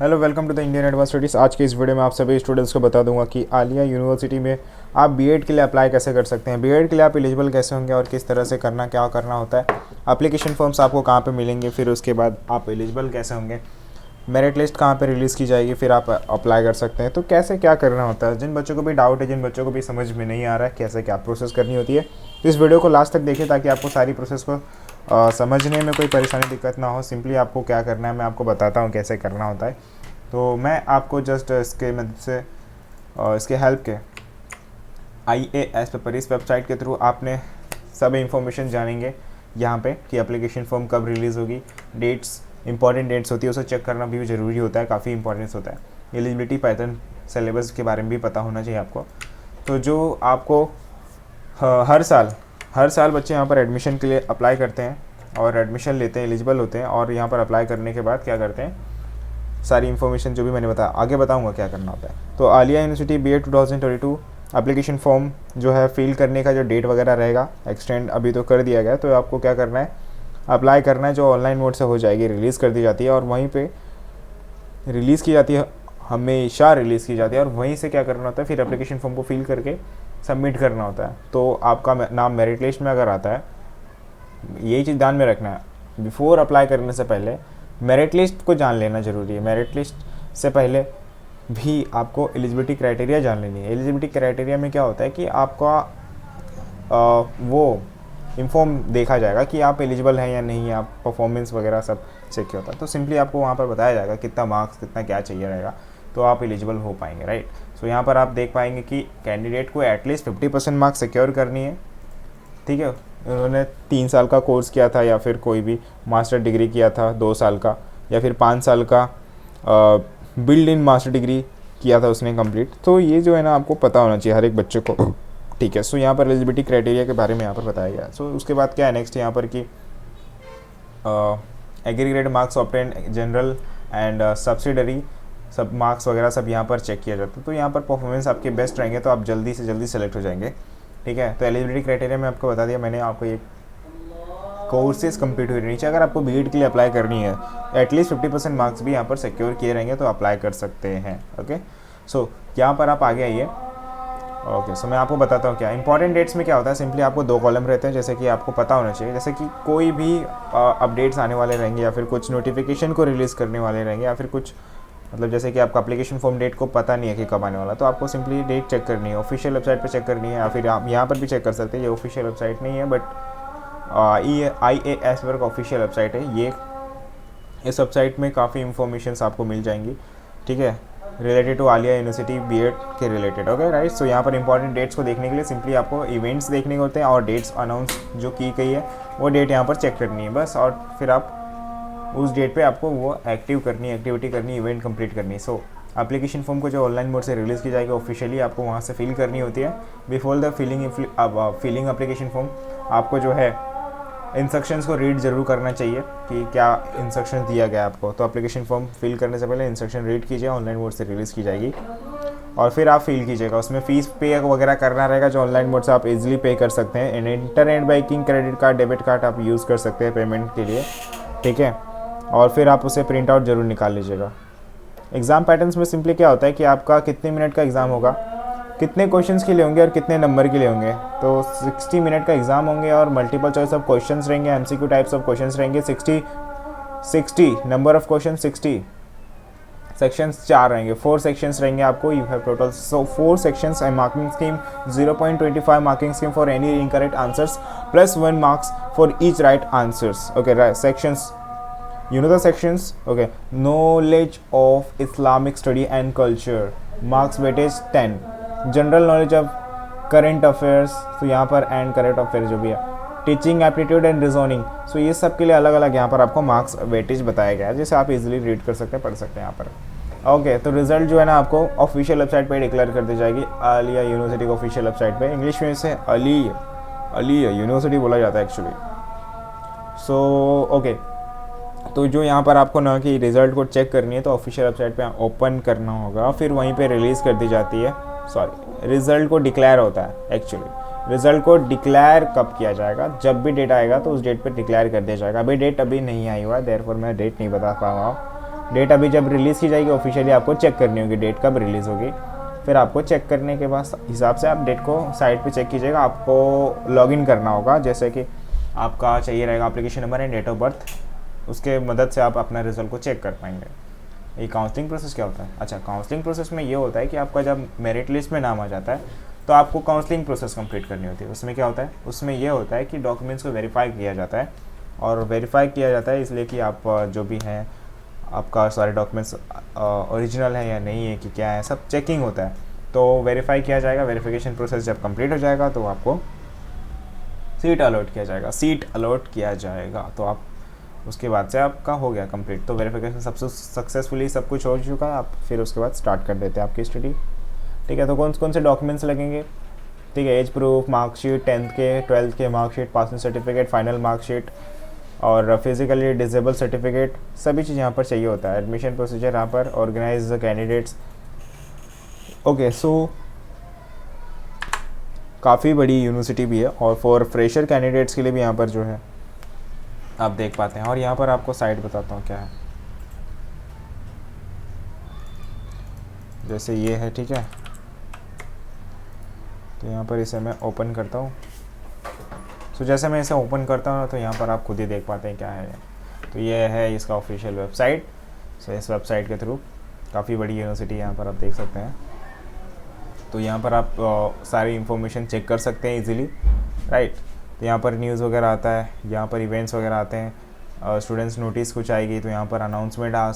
Hello, welcome to the Indian advance studies. आज के इस वीडियो में आप सभी स्टूडेंट्स को बता दूंगा कि आलिया यूनिवर्सिटी में आप बीएड के लिए अप्लाई कैसे कर सकते हैं, बीएड के लिए आप एलिजिबल कैसे होंगे और किस तरह से क्या करना होता है, एप्लीकेशन फॉर्म्स आपको कहाँ पे मिलेंगे, फिर उसके बाद आप एलिजिबल कैसे होंगे, मेरिट लिस्ट कहाँ पे रिलीज़ की जाएगी, फिर आप अप्लाई कर सकते हैं। तो कैसे क्या करना होता है, जिन बच्चों को भी डाउट है, जिन बच्चों को भी समझ में नहीं आ रहा है कैसे क्या प्रोसेस करनी होती है, तो इस वीडियो को लास्ट तक देखिए ताकि आपको सारी प्रोसेस को समझने में कोई परेशानी दिक्कत ना हो। सिंपली आपको क्या करना है मैं आपको बताता हूँ कैसे करना होता है। तो मैं आपको जस्ट इसके मदद से इसके हेल्प के IAS पेपर इस वेबसाइट के थ्रू आपने सब इन्फॉर्मेशन जानेंगे यहाँ पे कि एप्लीकेशन फॉर्म कब रिलीज़ होगी, डेट्स इंपॉर्टेंट डेट्स होती है उसे चेक करना भी ज़रूरी होता है, काफ़ी इंपॉर्टेंस होता है। एलिजिबिलिटी पैटर्न सिलेबस के बारे में भी पता होना चाहिए आपको। तो जो आपको हर साल बच्चे यहाँ पर एडमिशन के लिए अप्लाई करते हैं और एडमिशन लेते हैं, एलिजिबल होते हैं, और यहाँ पर अप्लाई करने के बाद क्या करते हैं, सारी इन्फॉर्मेशन जो भी मैंने बताया आगे बताऊंगा क्या करना होता है। तो Alia university BEd 2022 application form जो है फिल करने का जो डेट वगैरह रहेगा एक्सटेंड अभी तो कर दिया गया, तो आपको क्या करना है, अप्लाई करना है, जो ऑनलाइन मोड से हो जाएगी, रिलीज़ कर दी जाती है और वहीं पे रिलीज़ की जाती है, हमेशा रिलीज़ की जाती है, और वहीं से क्या करना होता है, फिर एप्लीकेशन फॉर्म को फिल करके सबमिट करना होता है। तो आपका नाम मेरिट लिस्ट में अगर आता है, यही चीज़ ध्यान में रखना है, बिफोर अप्लाई करने से पहले मेरिट लिस्ट को जान लेना ज़रूरी है। मेरिट लिस्ट से पहले भी आपको एलिजिबिलिटी क्राइटेरिया जान लेनी है। एलिजिबिलिटी क्राइटेरिया में क्या होता है कि आपका वो इन्फॉर्म देखा जाएगा कि आप एलिजिबल हैं या नहीं, आप परफॉर्मेंस वगैरह सब चेक किया होता है। तो सिंपली आपको वहाँ पर बताया जाएगा कितना मार्क्स, कितना क्या चाहिए रहेगा, तो आप एलिजिबल हो पाएंगे, राइट। सो यहाँ पर आप देख पाएंगे कि कैंडिडेट को एटलीस्ट 50% मार्क्स सिक्योर करनी है, ठीक है। उन्होंने 3 साल का कोर्स किया था या फिर कोई भी मास्टर डिग्री किया था 2 साल का, या फिर 5 साल का बिल्ड इन मास्टर डिग्री किया था उसने कंप्लीट। तो ये जो है ना आपको पता होना चाहिए हर एक बच्चे को, ठीक है। सो यहाँ पर एलिजिबिलिटी क्राइटेरिया के बारे में यहाँ पर बताया गया। सो उसके बाद क्या है नेक्स्ट यहाँ पर कि aggregated marks obtain general and subsidiary सब मार्क्स वगैरह सब यहाँ पर चेक किया जाता है। तो यहाँ पर परफॉर्मेंस आपके बेस्ट रहेंगे तो आप जल्दी से जल्दी सेलेक्ट हो जाएंगे, ठीक है। तो एलिजिबिलिटी क्राइटेरिया में आपको बता दिया मैंने, आपको ये कोर्सेज कंप्लीट हुई रहनी चाहिए। अगर आपको बीएड के लिए अप्लाई करनी है, एटलीस्ट 50% मार्क्स भी यहाँ पर सिक्योर किए रहेंगे तो अप्लाई कर सकते हैं, ओके। सो यहाँ पर आप आगे आइए, ओके। सो मैं आपको बताता हूँ क्या इंपॉर्टेंट डेट्स में क्या होता है। सिंपली आपको 2 कॉलम रहते हैं, जैसे कि आपको पता होना चाहिए, जैसे कि कोई भी अपडेट्स आने वाले रहेंगे या फिर कुछ नोटिफिकेशन को रिलीज़ करने वाले रहेंगे, या फिर कुछ मतलब जैसे कि आपका एप्लीकेशन फॉर्म डेट को पता नहीं है कि कब आने वाला, तो आपको सिंपली डेट चेक करनी है, ऑफिशियल वेबसाइट पे चेक करनी है, या फिर आप यहाँ पर भी चेक कर सकते हैं। ये ऑफिशियल वेबसाइट नहीं है but IAS work official website है ये। इस वेबसाइट में काफ़ी इंफॉर्मेशन आपको मिल जाएंगी, ठीक है, related to Aliah university BEd के रिलेटेड, ओके, राइट। सो यहाँ पर इंपॉर्टेंट डेट्स को देखने के लिए सिंपली आपको इवेंट्स देखने होते हैं और डेट्स अनाउंस जो की गई है वो डेट यहाँ पर चेक करनी है बस, और फिर आप उस डेट पे आपको वो एक्टिविटी करनी, इवेंट कंप्लीट करनी है। सो एप्लीकेशन फॉर्म को जो ऑनलाइन मोड से रिलीज़ की जाएगी ऑफिशियली, आपको वहाँ से फिल करनी होती है। Before the filling application form आपको जो है इंस्ट्रक्शंस को रीड ज़रूर करना चाहिए कि क्या इंस्ट्रक्शन दिया गया आपको। तो एप्लीकेशन फॉर्म फिल करने से पहले इंस्ट्रक्शन रीड कीजिए, ऑनलाइन मोड से रिलीज़ की जाएगी और फिर आप फिल कीजिएगा। उसमें फ़ीस पे वगैरह करना रहेगा जो ऑनलाइन मोड से आप इजीली पे कर सकते हैं। Internet banking, credit card, debit card आप यूज़ कर सकते हैं पेमेंट के लिए, ठीक है। और फिर आप उसे प्रिंट आउट ज़रूर निकाल लीजिएगा। एग्ज़ाम पैटर्न्स में सिंपली क्या होता है कि आपका कितने मिनट का एग्ज़ाम होगा, कितने क्वेश्चंस के लिए होंगे और कितने नंबर के लिए होंगे। तो 60 मिनट का एग्ज़ाम होंगे और मल्टीपल चॉइस ऑफ क्वेश्चंस रहेंगे, MCQ टाइप्स ऑफ क्वेश्चंस रहेंगे। 60 नंबर ऑफ क्वेश्चन 60, सेक्शंस 4 रहेंगे, 4 सेक्शंस रहेंगे आपको। You have total 4 sections and marking scheme 0.25 marking scheme for any incorrect answers plus 1 marks for each right answers, okay. Sections, you know the sections, okay, knowledge of Islamic study and culture, marks weightage 10, general knowledge of current affairs, तो यहाँ पर and current affairs जो भी है, teaching aptitude and reasoning, सो ये सब के लिए अलग अलग यहाँ पर आपको मार्क्स वेटेज बताया गया है, जिसे आप इजीली रीड कर सकते हैं, पढ़ सकते हैं यहाँ पर, ओके। तो रिजल्ट जो है ना आपको ऑफिशियल वेबसाइट पे डिक्लेयर कर दी जाएगी, आलिया यूनिवर्सिटी को ऑफिशियल वेबसाइट पे। इंग्लिश में इसे अली यूनिवर्सिटी बोला जाता है एक्चुअली, सो ओके। तो जो यहाँ पर आपको ना कि रिज़ल्ट को चेक करनी है तो ऑफिशियल वेबसाइट पे ओपन करना होगा, फिर वहीं पे रिलीज़ कर दी जाती है, सॉरी रिज़ल्ट को डिक्लेयर होता है एक्चुअली। रिज़ल्ट को डिक्लेयर कब किया जाएगा, जब भी डेट आएगा तो उस डेट पे डिक्लेयर कर दिया जाएगा। अभी डेट अभी नहीं आई हुआ है, देयरफॉर मैं डेट नहीं बता पा रहा हूँ, डेट अभी जब रिलीज़ की जाएगी ऑफिशियली आपको चेक करनी होगी डेट कब रिलीज़ होगी। फिर आपको चेक करने के बाद हिसाब से आप डेट को साइट पे चेक कीजिएगा। आपको लॉगिन करना होगा, जैसे कि आपका चाहिए रहेगा application number and date of birth, उसके मदद से आप अपना रिजल्ट को चेक कर पाएंगे। ये काउंसलिंग प्रोसेस क्या होता है? अच्छा, काउंसलिंग प्रोसेस में ये होता है कि आपका जब मेरिट लिस्ट में नाम आ जाता है तो आपको काउंसलिंग प्रोसेस कंप्लीट करनी होती है। उसमें क्या होता है? उसमें ये होता है कि डॉक्यूमेंट्स को वेरीफाई किया जाता है, और वेरीफाई किया जाता है इसलिए कि आप जो भी हैं आपका सारे डॉक्यूमेंट्स ओरिजिनल है या नहीं है कि क्या है, सब चेकिंग होता है। तो वेरीफाई किया जाएगा। वेरिफिकेशन प्रोसेस जब कंप्लीट हो जाएगा तो आपको सीट अलॉट किया जाएगा। तो आप उसके बाद से आपका हो गया कंप्लीट। तो वेरिफिकेशन सबसे सक्सेसफुली सब कुछ हो चुका है। आप फिर उसके बाद स्टार्ट कर देते हैं आपकी स्टडी। ठीक है, तो कौन कौन से डॉक्यूमेंट्स लगेंगे? ठीक है, एज प्रूफ, मार्कशीट, 10th के 12th के marksheet, passing certificate, final marksheet और फिजिकली डिसेबल सर्टिफिकेट, सभी चीज़ यहाँ पर चाहिए होता है। एडमिशन प्रोसीजर यहाँ पर, ऑर्गेनाइज कैंडिडेट्स। ओके, सो काफ़ी बड़ी यूनिवर्सिटी भी है, और फॉर फ्रेशर कैंडिडेट्स के लिए भी यहाँ पर जो है आप देख पाते हैं। और यहाँ पर आपको साइट बताता हूँ क्या है। जैसे ये है, ठीक है, तो यहाँ पर इसे मैं ओपन करता हूँ। तो जैसे मैं इसे ओपन करता हूँ तो यहाँ पर आप खुद ही देख पाते हैं क्या है। तो ये है इसका ऑफिशियल वेबसाइट। सो इस वेबसाइट के थ्रू काफ़ी बड़ी यूनिवर्सिटी यहाँ पर आप देख सकते हैं। तो यहाँ पर आप सारी इन्फॉर्मेशन चेक कर सकते हैं इजीली, राइट। तो यहाँ पर न्यूज़ वगैरह आता है, यहाँ पर इवेंट्स वगैरह आते हैं, स्टूडेंट्स नोटिस कुछ आएगी तो यहाँ पर अनाउंसमेंट आ